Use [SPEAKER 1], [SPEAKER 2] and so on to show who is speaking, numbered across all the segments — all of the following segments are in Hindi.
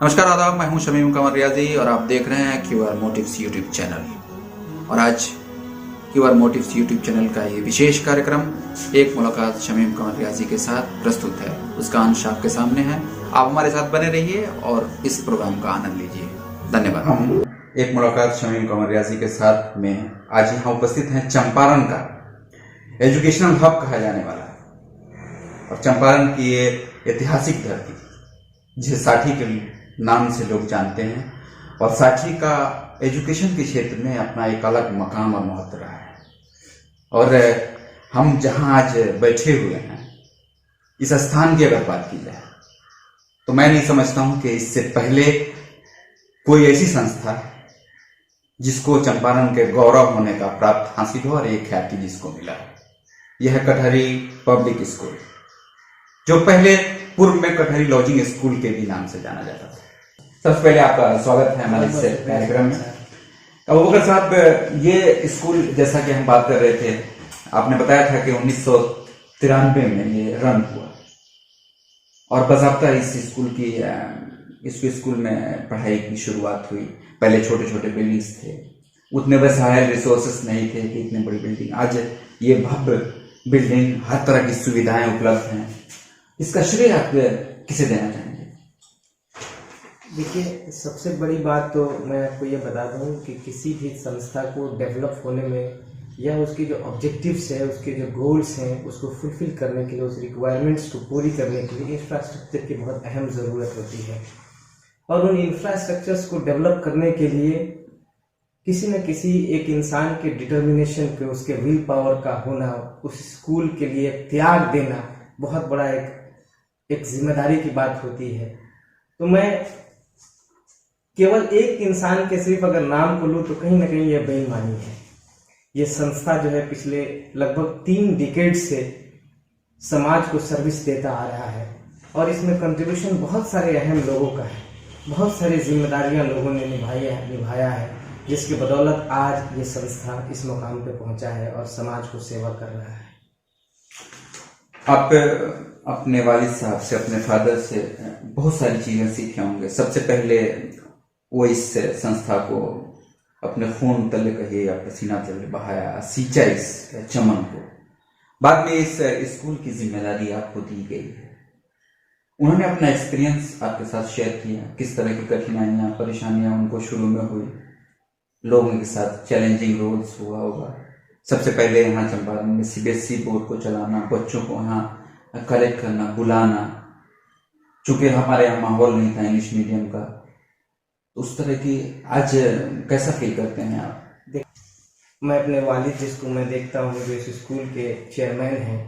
[SPEAKER 1] नमस्कार आदाब, मैं हूं शमीम कमर रियाजी और आप देख रहे हैं क्यूआर मोटिव्स यूट्यूब चैनल। और आज क्यूआर मोटिव्स यूट्यूब चैनल का ये विशेष कार्यक्रम एक मुलाकात शमीम कमर रियाजी के साथ प्रस्तुत है। उसका अंश आपके सामने है। आप हमारे साथ बने रहिए और इस प्रोग्राम का आनंद लीजिए। धन्यवाद। हम एक मुलाकात शमीम कमर रियाजी के साथ में आज यहाँ उपस्थित हैं चंपारण का एजुकेशनल हब कहा जाने वाला है। और चंपारण की ये ऐतिहासिक धरती जिसे साठी के नाम से लोग जानते हैं और साठी का एजुकेशन के क्षेत्र में अपना एक अलग मकाम और महत्व रहा है। और हम जहां आज बैठे हुए हैं, इस स्थान की अगर बात की जाए तो मैं नहीं समझता हूं कि इससे पहले कोई ऐसी संस्था जिसको चंपारण के गौरव होने का प्राप्त हासिल हो और एक ख्याति जिसको मिला, यह है कटहरी पब्लिक स्कूल, जो पहले पूर्व में कटहरी लॉजिंग स्कूल के भी नाम से जाना जाता था। सबसे पहले आपका स्वागत है हमारे इस कार्यक्रम में। अबूबकर साहब, ये स्कूल जैसा कि हम बात कर रहे थे, आपने बताया था कि 1993 में ये रन हुआ और बाकायदा इस स्कूल में पढ़ाई की शुरुआत हुई। पहले छोटे छोटे बिल्डिंग्स थे, उतने वसाइल रिसोर्सेस नहीं थे कि इतनी बड़ी बिल्डिंग। आज ये भव्य बिल्डिंग, हर तरह की सुविधाएं उपलब्ध हैं। इसका श्रेय आप किसे देना चाहेंगे?
[SPEAKER 2] देखिए, सबसे बड़ी बात तो मैं आपको ये बता दूं कि किसी भी संस्था को डेवलप होने में या उसकी जो ऑब्जेक्टिव्स है, उसके जो गोल्स हैं, उसको फुलफिल करने के लिए, उस रिक्वायरमेंट्स को पूरी करने के लिए इंफ्रास्ट्रक्चर की बहुत अहम ज़रूरत होती है। और उन इंफ्रास्ट्रक्चर्स को डेवलप करने के लिए किसी न किसी एक इंसान के डिटर्मिनेशन के, उसके विल पावर का होना, उस स्कूल के लिए त्याग देना बहुत बड़ा एक जिम्मेदारी की बात होती है। तो मैं केवल एक इंसान के सिर्फ अगर नाम को लूँ तो कहीं ना कहीं यह बेईमानी है। ये संस्था जो है पिछले लगभग 3 डिकेड से समाज को सर्विस देता आ रहा है और इसमें कंट्रीब्यूशन बहुत सारे अहम लोगों का है। बहुत सारी जिम्मेदारियां लोगों ने निभाया है, जिसकी बदौलत आज ये संस्था इस मुकाम पे पहुंचा है और समाज को सेवा कर रहा है।
[SPEAKER 1] आप अपने वालिद साहब से, अपने फादर से बहुत सारी चीजें सीखे होंगे। सबसे पहले वो इस संस्था को अपने खून तले कहिए या पसीना तले बहाया, सींचा इस चमन को। बाद में इस स्कूल की जिम्मेदारी आपको दी गई है। उन्होंने अपना एक्सपीरियंस आपके साथ शेयर किया, किस तरह की कठिनाइयां, परेशानियां उनको शुरू में हुई, लोगों के साथ चैलेंजिंग रोल्स हुआ होगा। सबसे पहले यहाँ चंपारण में सीबीएसई बोर्ड को चलाना, बच्चों को यहाँ कलेक्ट करना, बुलाना, चूंकि हमारे यहाँ माहौल नहीं था इंग्लिश मीडियम का, तो उस तरह की आज कैसा फील करते हैं आप?
[SPEAKER 2] मैं अपने वालिद, जिसको मैं देखता हूँ जो इस स्कूल के चेयरमैन हैं,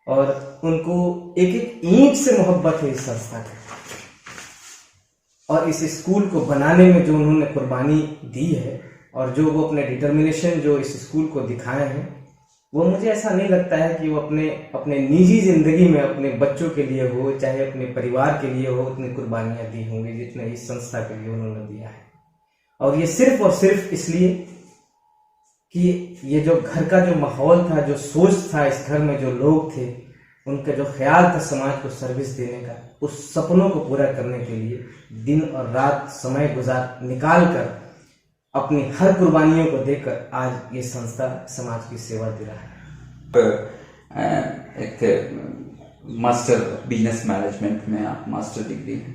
[SPEAKER 2] और उनको एक एक ईंट से मोहब्बत है इस संस्था की, और इस स्कूल को बनाने में जो उन्होंने कुर्बानी दी है और जो वो अपने डिटर्मिनेशन जो इस स्कूल को दिखाए हैं, वो मुझे ऐसा नहीं लगता है कि वो अपने निजी जिंदगी में अपने बच्चों के लिए हो, चाहे अपने परिवार के लिए हो, उतनी कुर्बानियां दी होंगी जितने इस संस्था के लिए उन्होंने दिया है। और ये सिर्फ और सिर्फ इसलिए कि ये जो घर का जो माहौल था, जो सोच था, इस घर में जो लोग थे, उनका जो ख्याल था समाज को सर्विस देने का, उस सपनों को पूरा करने के लिए दिन और रात समय निकाल कर अपनी हर कुर्बानियों को देकर आज ये संस्था समाज की सेवा दे रहा है।
[SPEAKER 1] एक मास्टर बिजनेस मैनेजमेंट में आप मास्टर डिग्री है।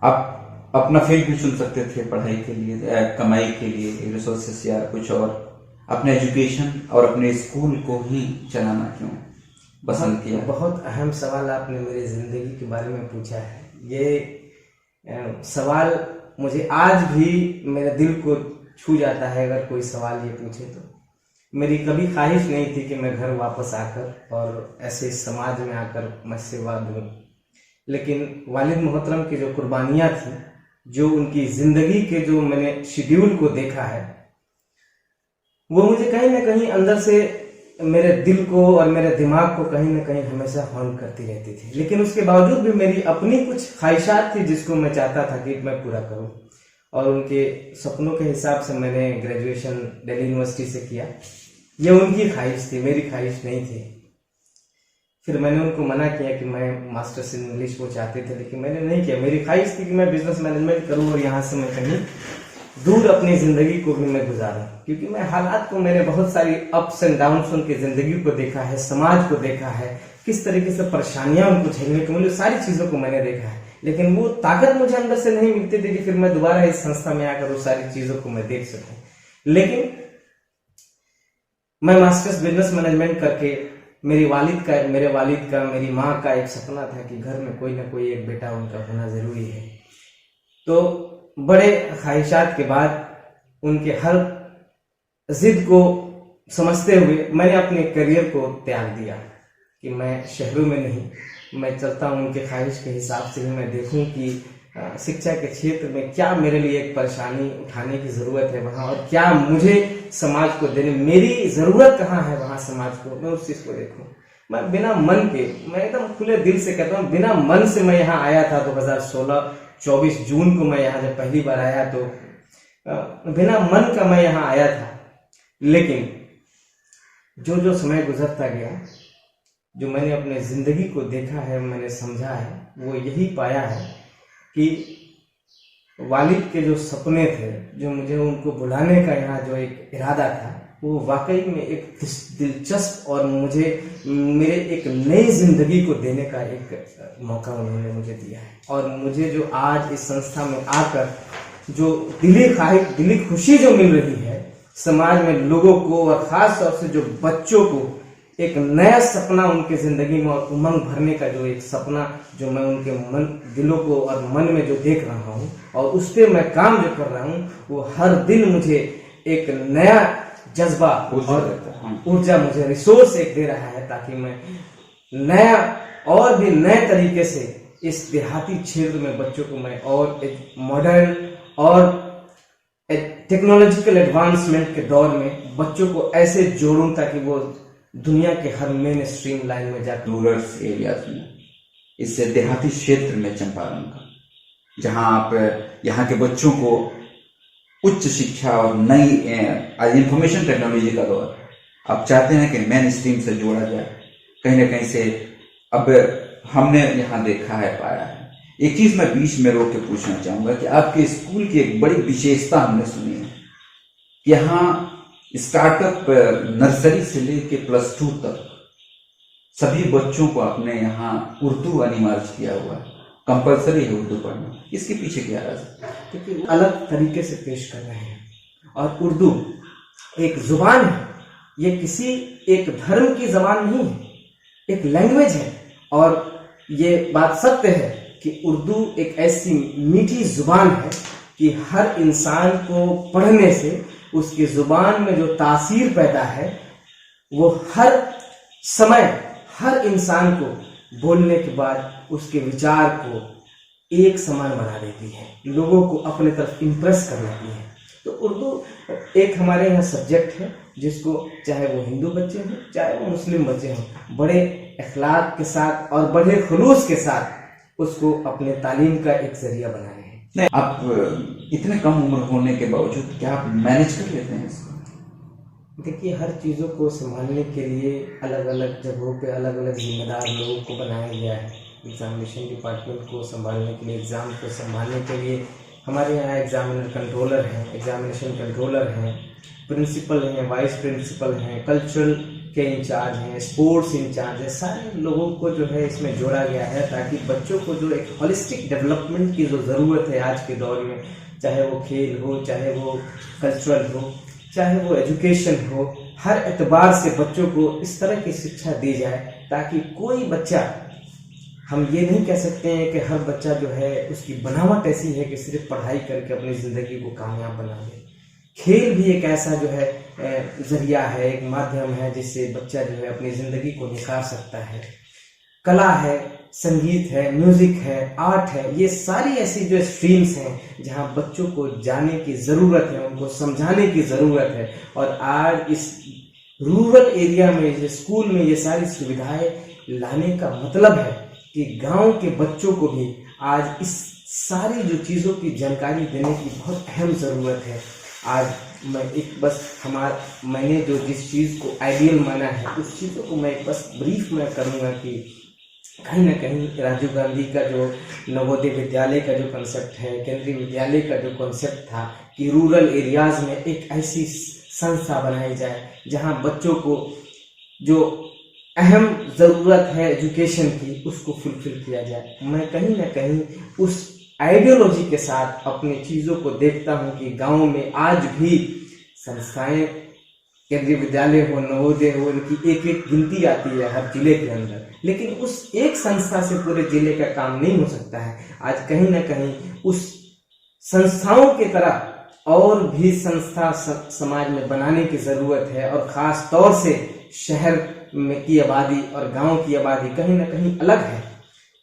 [SPEAKER 1] आप अपना फील्ड भी चुन सकते थे पढ़ाई के लिए, कमाई के लिए, रिसोर्सेस या कुछ और। अपने एजुकेशन और अपने स्कूल को ही चलाना क्यों पसंद किया?
[SPEAKER 2] बहुत अहम सवाल आपने मेरी जिंदगी के बारे में पूछा है। ये सवाल मुझे आज भी मेरे दिल को छू जाता है। अगर कोई सवाल ये पूछे तो मेरी कभी ख्वाहिश नहीं थी कि मैं घर वापस आकर और ऐसे समाज में आकर मैं सेवा दूं, लेकिन वालिद मोहतरम की जो कुर्बानियां थी, जो उनकी जिंदगी के जो मैंने शेड्यूल को देखा है, वो मुझे कहीं ना कहीं अंदर से मेरे दिल को और मेरे दिमाग को कहीं ना कहीं हमेशा हॉन्ट करती रहती थी। लेकिन उसके बावजूद भी मेरी अपनी कुछ ख्वाहिशात थी जिसको मैं चाहता था कि मैं पूरा करूं, और उनके सपनों के हिसाब से मैंने ग्रेजुएशन दिल्ली यूनिवर्सिटी से किया। ये उनकी ख्वाहिश थी, मेरी ख्वाहिश नहीं थी। फिर मैंने उनको मना किया कि मैं मास्टर्स इन इंग्लिश वो चाहते थे, लेकिन मैंने नहीं किया। मेरी ख्वाहिश थी कि मैं बिजनेस मैनेजमेंट करूं और यहाँ से मैं कहीं दूर अपनी जिंदगी को भी मैं गुजारूं, क्योंकि मैं हालात को, मैंने बहुत सारी अप्स एंड डाउन्स उनकी जिंदगी को देखा है, समाज को देखा है, किस तरीके से परेशानियां उनको झेलने को मिली, सारी चीजों को मैंने देखा है। लेकिन वो ताकत मुझे अंदर से नहीं मिलती थी कि फिर मैं दोबारा इस संस्था में आकर वो सारी चीजों को मैं देख सकूं। लेकिन मैं मास्टर्स बिजनेस मैनेजमेंट करके मेरे वालिद का मेरी माँ का एक सपना था कि घर में कोई ना कोई एक बेटा उनका होना जरूरी है। तो बड़े ख्वाहिशात के बाद उनके हर जिद को समझते हुए मैंने अपने करियर को त्याग दिया कि मैं शहरों में नहीं, मैं चलता हूँ उनके ख्वाहिश के हिसाब से ही। मैं देखूं कि शिक्षा के क्षेत्र में क्या मेरे लिए एक परेशानी उठाने की जरूरत है वहां, और क्या मुझे समाज को देने, मेरी जरूरत कहाँ है वहां समाज को, मैं उस चीज को देखूं। मैं बिना मन के, मैं एकदम खुले दिल से कहता हूँ, बिना मन से मैं यहाँ आया था 2016 24 जून को मैं यहाँ जब पहली बार आया तो बिना मन का मैं यहाँ आया था। लेकिन जो जो समय गुजरता गया, जो मैंने अपने जिंदगी को देखा है, मैंने समझा है, वो यही पाया है कि वालिद के जो सपने थे, जो मुझे उनको बुलाने का यहाँ जो एक इरादा था, वो वाकई में एक दिलचस्प और मुझे मेरे एक नई जिंदगी को देने का एक मौका उन्होंने मुझे दिया है। और मुझे जो आज इस संस्था में आकर जो दिली खुशी जो मिल रही है समाज में लोगों को, और खास तौर से जो बच्चों को एक नया सपना उनके जिंदगी में और उमंग भरने का जो एक सपना जो मैं उनके दिलों को और मन में जो देख रहा हूँ और उस पर मैं काम जो कर रहा हूँ, वो हर दिन मुझे एक नया जज्बा और ऊर्जा, मुझे रिसोर्स एक दे रहा है, ताकि मैं नया और भी नए तरीके से इस देहाती क्षेत्र में बच्चों को मैं और एक मॉडर्न और टेक्नोलॉजिकल एडवांसमेंट के दौर में बच्चों को ऐसे जोड़ूं ताकि वो दुनिया के हर मेन स्ट्रीम लाइन में जाकर
[SPEAKER 1] रूरल एरियाज में, इससे देहाती क्षेत्र में चंपारण का, जहां आप यहाँ के बच्चों को उच्च शिक्षा और नई इंफॉर्मेशन टेक्नोलॉजी का दौर आप चाहते हैं कि मेन स्ट्रीम से जोड़ा जाए, कहीं ना कहीं से अब हमने यहाँ देखा है, पाया है। एक चीज मैं बीच में रोक के पूछना चाहूंगा कि आपके स्कूल की एक बड़ी विशेषता हमने सुनी है कि यहाँ स्टार्टअप नर्सरी से लेके +2 तक सभी बच्चों को अपने यहाँ उर्दू अनिवार्य किया हुआ है, कंपलसरी है उर्दू पढ़ना। इसके पीछे क्या राज है?
[SPEAKER 2] क्योंकि अलग तरीके से पेश कर रहे हैं, और उर्दू एक जुबान है, ये किसी एक धर्म की जबान नहीं है, एक लैंग्वेज है। और ये बात सत्य है कि उर्दू एक ऐसी मीठी जुबान है कि हर इंसान को पढ़ने से उसकी जुबान में जो तासीर पैदा है वो हर समय हर इंसान को बोलने के बाद उसके विचार को एक समान बना देती है, लोगों को अपने तरफ इम्प्रेस कर लेती है। तो उर्दू एक हमारे यहाँ सब्जेक्ट है जिसको चाहे वो हिंदू बच्चे हों चाहे वो मुस्लिम बच्चे हों, बड़े अखलाक के साथ और बड़े खुलूस के साथ उसको अपने तालीम का एक जरिया बनाए हैं।
[SPEAKER 1] नहीं, आप इतने कम उम्र होने के बावजूद क्या आप मैनेज कर लेते हैं इसको?
[SPEAKER 2] देखिए, हर चीज़ों को संभालने के लिए अलग अलग जगहों पे अलग अलग जिम्मेदार लोगों को बनाया गया है। एग्जामिनेशन डिपार्टमेंट को संभालने के लिए, एग्ज़ाम को संभालने के लिए हमारे यहाँ एग्जामिनर कंट्रोलर हैं, एग्जामिनेशन कंट्रोलर हैं, प्रिंसिपल हैं, वाइस प्रिंसिपल हैं, कल्चरल के इंचार्ज हैं, स्पोर्ट्स इंचार्ज हैं। सारे लोगों को जो है इसमें जोड़ा गया है ताकि बच्चों को जो एक होलिस्टिक डेवलपमेंट की जो ज़रूरत है आज के दौर में, चाहे वो खेल हो, चाहे वो कल्चरल हो, चाहे वो एजुकेशन हो, हर एतबार से बच्चों को इस तरह की शिक्षा दी जाए ताकि कोई बच्चा, हम ये नहीं कह सकते हैं कि हर बच्चा जो है उसकी बनावट ऐसी है कि सिर्फ पढ़ाई करके अपनी ज़िंदगी को कामयाब बना ले। खेल भी एक ऐसा जो है जरिया है, एक माध्यम है जिससे बच्चा जो है अपनी ज़िंदगी को निखार सकता है। कला है, संगीत है, म्यूजिक है, आर्ट है, ये सारी ऐसी जो स्ट्रीम्स हैं जहां बच्चों को जाने की ज़रूरत है, उनको समझाने की ज़रूरत है। और आज इस रूरल एरिया में, इस स्कूल में ये सारी सुविधाएं लाने का मतलब है कि गांव के बच्चों को भी आज इस सारी जो चीज़ों की जानकारी देने की बहुत अहम ज़रूरत है। आज मैं एक बस मैंने जो जिस चीज़ को आइडियल माना है उस चीज़ों को मैं बस ब्रीफ में करूँगा कि कहीं ना कहीं राजीव गांधी का जो नवोदय विद्यालय का जो कंसेप्ट है, केंद्रीय विद्यालय का जो कंसेप्ट था कि रूरल एरियाज में एक ऐसी संस्था बनाई जाए जहां बच्चों को जो अहम ज़रूरत है एजुकेशन की उसको फुलफिल किया जाए। मैं कहीं ना कहीं उस आइडियोलॉजी के साथ अपनी चीज़ों को देखता हूं कि गांव में आज भी संस्थाएं, केंद्रीय विद्यालय हो, नवोदय हो, इनकी एक एक गिनती आती है हर जिले के अंदर, लेकिन उस एक संस्था से पूरे जिले का काम नहीं हो सकता है। आज कहीं ना कहीं उस संस्थाओं की तरह और भी संस्था समाज में बनाने की जरूरत है, और खास तौर से शहर में की आबादी और गांव की आबादी कहीं ना कहीं अलग है।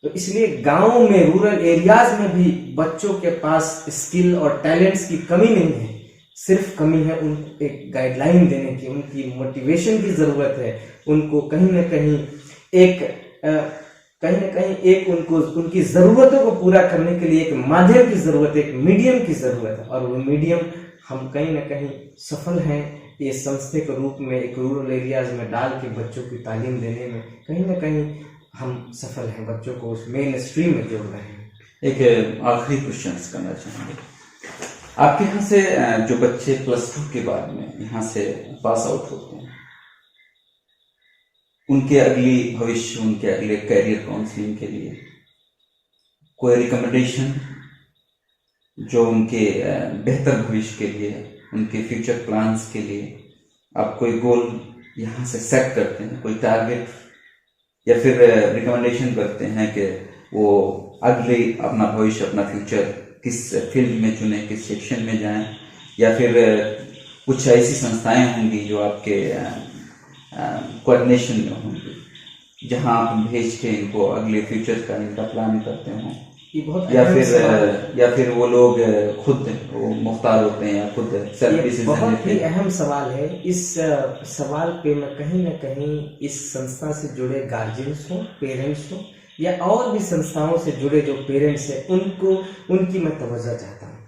[SPEAKER 2] तो इसलिए गांव में, रूरल एरियाज में भी बच्चों के पास स्किल और टैलेंट्स की कमी नहीं है, सिर्फ कमी है उन एक गाइडलाइन देने की, उनकी मोटिवेशन की जरूरत है, उनको कहीं ना कहीं एक उनको उनकी जरूरतों को पूरा करने के लिए एक माध्यम की जरूरत है, एक मीडियम की जरूरत है, और वो मीडियम हम कहीं ना कहीं सफल हैं ये संस्थे के रूप में एक रूरल एरियाज में डाल के बच्चों की तालीम देने में कहीं ना कहीं हम सफल हैं, बच्चों को उस मेन स्ट्रीम में जोड़ रहे हैं।
[SPEAKER 1] एक आखिरी क्वेश्चन करना चाहेंगे, आपके यहाँ से जो बच्चे +2 के बाद में यहाँ से पास आउट होते हैं, उनके अगली भविष्य, उनके अगले कैरियर काउंसलिंग के लिए कोई रिकमेंडेशन जो उनके बेहतर भविष्य के लिए, उनके फ्यूचर प्लान्स के लिए आप कोई गोल यहाँ से सेट करते हैं, कोई टारगेट, या फिर रिकमेंडेशन करते हैं कि वो अगले अपना भविष्य, अपना फ्यूचर किस फील्ड में चुने, किस सेक्शन में जाएं, या फिर कुछ ऐसी संस्थाएं होंगी जो आपके कोऑर्डिनेशन में होंगी जहां आप भेज के इनको अगले फ्यूचर का इनका प्लान करते हो, या फिर वो लोग खुद वो मुख्तार होते हैं या खुद सेल्फ डिसीजन?
[SPEAKER 2] बहुत ही अहम सवाल है। इस सवाल पे मैं कहीं ना कहीं इस संस्था से जुड़े गार्जियंस हो, पेरेंट्स हो, या और भी संस्थाओं से जुड़े जो पेरेंट्स हैं उनकी मैं तवज्जो चाहता हूँ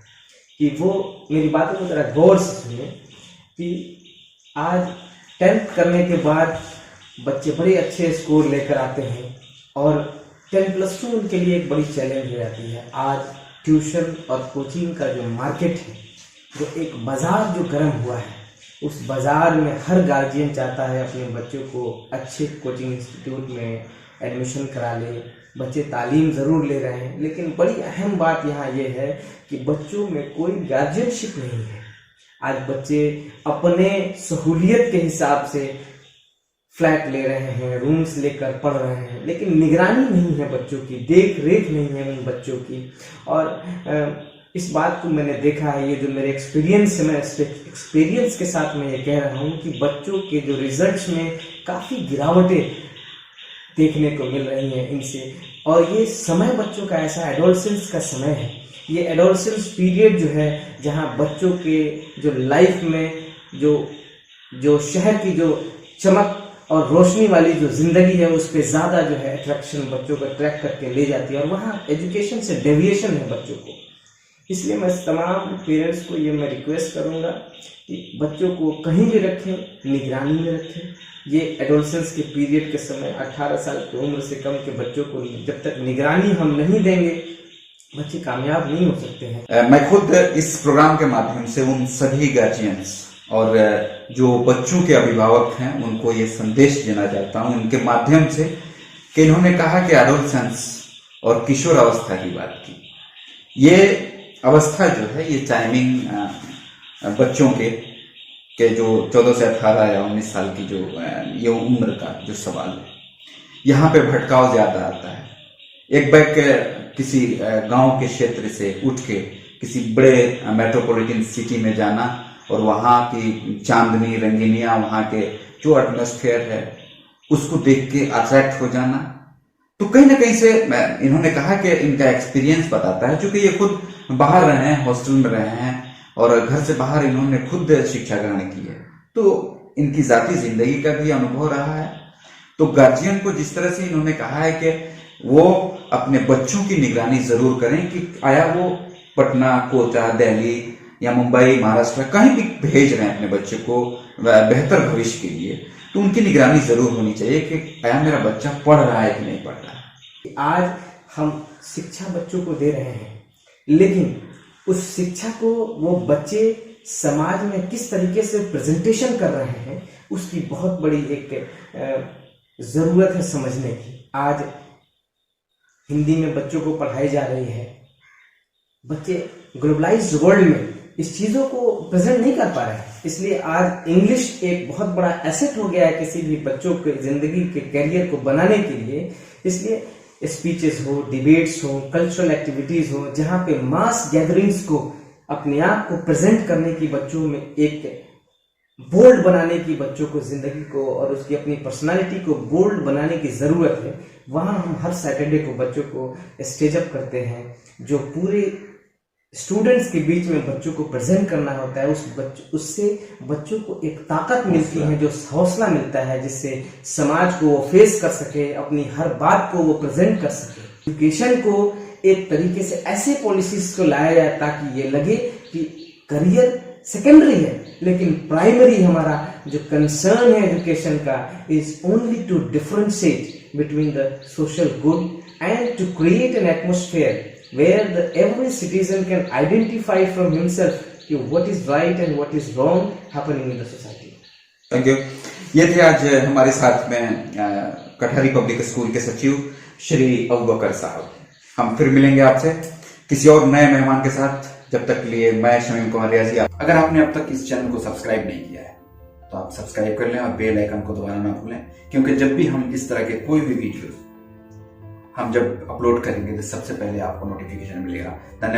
[SPEAKER 2] कि वो मेरी बातों को जरा गौर से सुने कि आज 10th करने के बाद बच्चे बड़े अच्छे स्कोर लेकर आते हैं और 10+2 उनके लिए एक बड़ी चैलेंज हो जाती है। आज ट्यूशन और कोचिंग का जो मार्केट है, जो एक बाजार जो गर्म हुआ है, उस बाजार में हर गार्जियन चाहता है अपने बच्चों को अच्छे कोचिंग इंस्टीट्यूट में एडमिशन करा ले। बच्चे तालीम ज़रूर ले रहे हैं, लेकिन बड़ी अहम बात यहाँ ये है कि बच्चों में कोई गार्जियनशिप नहीं है। आज बच्चे अपने सहूलियत के हिसाब से फ्लैट ले रहे हैं, रूम्स लेकर पढ़ रहे हैं, लेकिन निगरानी नहीं है बच्चों की, देख रेख नहीं है उन बच्चों की। और इस बात को मैंने देखा है, ये जो मेरे एक्सपीरियंस है, मैं एक्सपीरियंस के साथ मैं ये कह रहा हूँ कि बच्चों के जो रिजल्ट्स में काफ़ी गिरावटें देखने को मिल रही हैं इनसे। और ये समय बच्चों का ऐसा एडोलसेंस का समय है, ये एडोलसेंस पीरियड जो है जहाँ बच्चों के जो लाइफ में जो शहर की जो चमक और रोशनी वाली जो जिंदगी है उस पर ज़्यादा जो है अट्रैक्शन बच्चों को अट्रैक्ट करके ले जाती है, और वहाँ एजुकेशन से डेविएशन है बच्चों को। इसलिए मैं तमाम पेरेंट्स को ये मैं रिक्वेस्ट करूँगा कि बच्चों को कहीं भी रखें, निगरानी में रखें। ये एडोलसेंस के पीरियड के समय 18 साल की उम्र से कम के बच्चों को जब तक निगरानी हम नहीं देंगे, बच्चे कामयाब नहीं हो सकते हैं।
[SPEAKER 1] मैं खुद इस प्रोग्राम के माध्यम से उन सभी गार्जियंस और जो बच्चों के अभिभावक हैं उनको ये संदेश देना चाहता हूँ इनके माध्यम से कि इन्होंने कहा कि एडोलसेंस और किशोर अवस्था की बात की। ये अवस्था जो है, ये टाइमिंग बच्चों के जो 14 से 18 या 19 साल की जो ये उम्र का जो सवाल है, यहाँ पे भटकाव ज्यादा आता है। एक बैग किसी गांव के क्षेत्र से उठ के किसी बड़े मेट्रोपॉलिटन सिटी में जाना और वहाँ की चांदनी रंगीनियां, वहाँ के जो एटमॉस्फेयर है उसको देख के अट्रैक्ट हो जाना, तो कहीं ना कहीं से इन्होंने कहा कि इनका एक्सपीरियंस बताता है, क्योंकि ये खुद बाहर रहे हैं, हॉस्टल में रहे हैं और घर से बाहर इन्होंने खुद शिक्षा ग्रहण की है, तो इनकी जाती जिंदगी का भी अनुभव रहा है। तो गार्जियन को जिस तरह से इन्होंने कहा है कि वो अपने बच्चों की निगरानी जरूर करें कि आया वो पटना, कोटा, दिल्ली या मुंबई, महाराष्ट्र, कहीं भी भेज रहे हैं अपने बच्चे को बेहतर भविष्य के लिए, तो उनकी निगरानी जरूर होनी चाहिए कि क्या मेरा बच्चा पढ़ रहा है कि नहीं पढ़ रहा है।
[SPEAKER 2] आज हम शिक्षा बच्चों को दे रहे हैं, लेकिन उस शिक्षा को वो बच्चे समाज में किस तरीके से प्रेजेंटेशन कर रहे हैं, उसकी बहुत बड़ी एक जरूरत है समझने की। आज हिंदी में बच्चों को पढ़ाई जा रही है, बच्चे ग्लोबलाइज्ड वर्ल्ड में इस चीज़ों को प्रेजेंट नहीं कर पा रहे हैं, इसलिए आज इंग्लिश एक बहुत बड़ा एसेट हो गया है किसी भी बच्चों के जिंदगी के कैरियर को बनाने के लिए। इसलिए स्पीचेस हो, डिबेट्स हो, कल्चरल एक्टिविटीज हो, जहाँ पे मास गैदरिंग्स को अपने आप को प्रेजेंट करने की, बच्चों में एक बोल्ड बनाने की, बच्चों को जिंदगी को और उसकी अपनी पर्सनालिटी को बोल्ड बनाने की जरूरत है। वहाँ हम हर सैटरडे को बच्चों को स्टेज अप करते हैं, जो पूरे स्टूडेंट्स के बीच में बच्चों को प्रेजेंट करना होता है। उससे बच्चों को एक ताकत मिलती है, जो हौसला मिलता है, जिससे समाज को वो फेस कर सके, अपनी हर बात को वो प्रेजेंट कर सके। एजुकेशन को एक तरीके से ऐसे पॉलिसीज को लाया जाए ताकि ये लगे कि करियर सेकेंडरी है, लेकिन प्राइमरी हमारा जो कंसर्न है एजुकेशन का is only to differentiate between the social good and to create an atmosphere where every citizen can identify from himself what is right and what is wrong happening in the society.
[SPEAKER 1] Thank you. ये थे आज हमारे साथ में कटहरी पब्लिक स्कूल के सचिव श्री अबूबकर साहब। हम फिर मिलेंगे आपसे किसी और नए मेहमान के साथ। जब तक के लिए मैं शमीम कुमार रियाजी। अगर आपने अब तक इस चैनल को सब्सक्राइब नहीं किया है तो आप सब्सक्राइब कर लें और बेल आइकन को दबाना ना भूलें, क्योंकि जब भी हम इस तरह के कोई भी वीडियो हम जब अपलोड करेंगे तो सबसे पहले आपको नोटिफिकेशन मिलेगा। धन्यवाद।